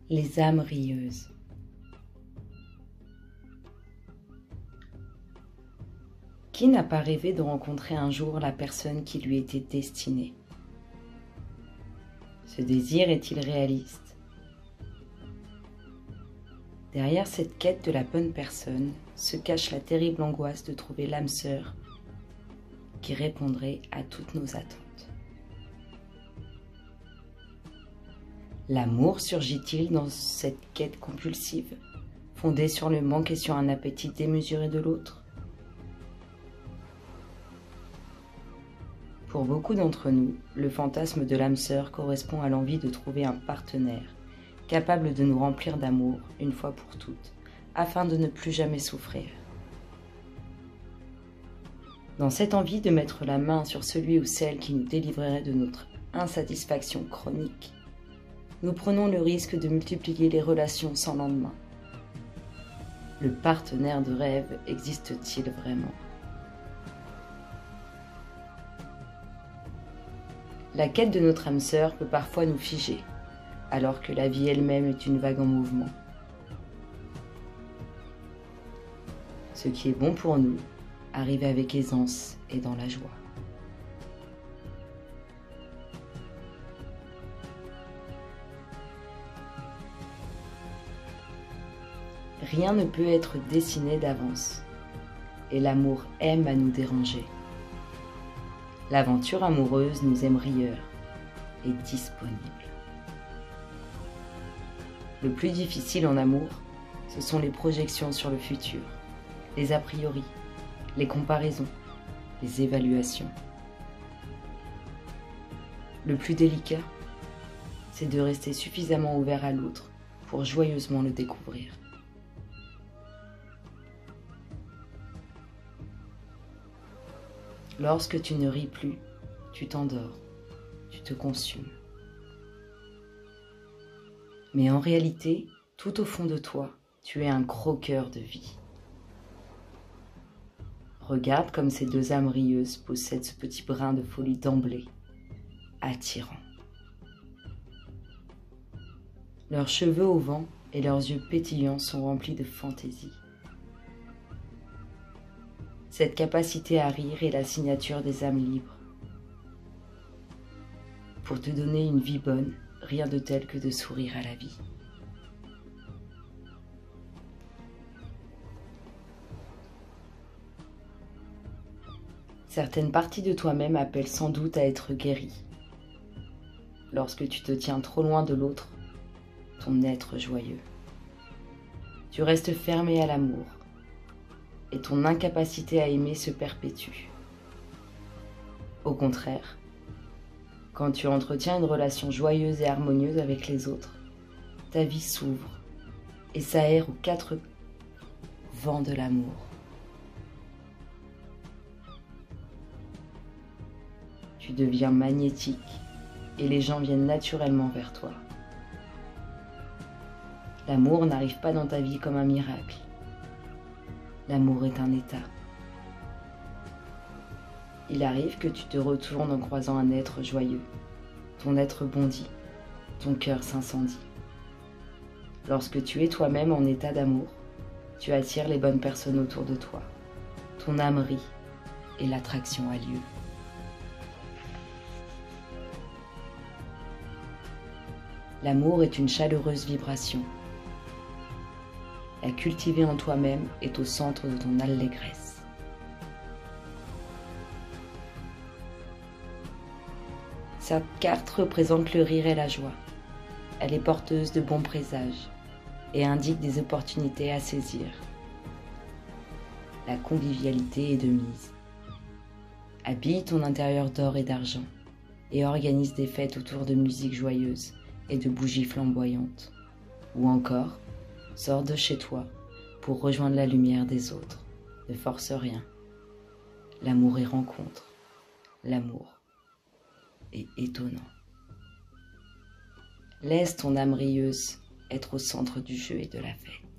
Les âmes rieuses. Qui n'a pas rêvé de rencontrer un jour la personne qui lui était destinée? Ce désir est-il réaliste? Derrière cette quête de la bonne personne se cache la terrible angoisse de trouver l'âme sœur qui répondrait à toutes nos attentes. L'amour surgit-il dans cette quête compulsive, fondée sur le manque et sur un appétit démesuré de l'autre? Pour beaucoup d'entre nous, le fantasme de l'âme sœur correspond à l'envie de trouver un partenaire capable de nous remplir d'amour une fois pour toutes, afin de ne plus jamais souffrir. Dans cette envie de mettre la main sur celui ou celle qui nous délivrerait de notre insatisfaction chronique, nous prenons le risque de multiplier les relations sans lendemain. Le partenaire de rêve existe-t-il vraiment? La quête de notre âme sœur peut parfois nous figer, alors que la vie elle-même est une vague en mouvement. Ce qui est bon pour nous arrive avec aisance et dans la joie. Rien ne peut être dessiné d'avance, et l'amour aime à nous déranger. L'aventure amoureuse nous aime rieurs et disponibles. Le plus difficile en amour, ce sont les projections sur le futur, les a priori, les comparaisons, les évaluations. Le plus délicat, c'est de rester suffisamment ouvert à l'autre pour joyeusement le découvrir. Lorsque tu ne ris plus, tu t'endors, tu te consumes. Mais en réalité, tout au fond de toi, tu es un croqueur de vie. Regarde comme ces deux âmes rieuses possèdent ce petit brin de folie d'emblée, attirant. Leurs cheveux au vent et leurs yeux pétillants sont remplis de fantaisie. Cette capacité à rire est la signature des âmes libres. Pour te donner une vie bonne, rien de tel que de sourire à la vie. Certaines parties de toi-même appellent sans doute à être guéries. Lorsque tu te tiens trop loin de l'autre, ton être joyeux. Tu restes fermé à l'amour. Et ton incapacité à aimer se perpétue. Au contraire, quand tu entretiens une relation joyeuse et harmonieuse avec les autres, ta vie s'ouvre et s'aère aux quatre vents de l'amour. Tu deviens magnétique et les gens viennent naturellement vers toi. L'amour n'arrive pas dans ta vie comme un miracle. L'amour est un état. Il arrive que tu te retournes en croisant un être joyeux. Ton être bondit, ton cœur s'incendie. Lorsque tu es toi-même en état d'amour, tu attires les bonnes personnes autour de toi. Ton âme rit et l'attraction a lieu. L'amour est une chaleureuse vibration. La cultiver en toi-même est au centre de ton allégresse. Cette carte représente le rire et la joie. Elle est porteuse de bons présages et indique des opportunités à saisir. La convivialité est de mise. Habille ton intérieur d'or et d'argent et organise des fêtes autour de musique joyeuse et de bougies flamboyantes. Ou encore, sors de chez toi pour rejoindre la lumière des autres. Ne force rien. L'amour est rencontre. L'amour est étonnant. Laisse ton âme rieuse être au centre du jeu et de la fête.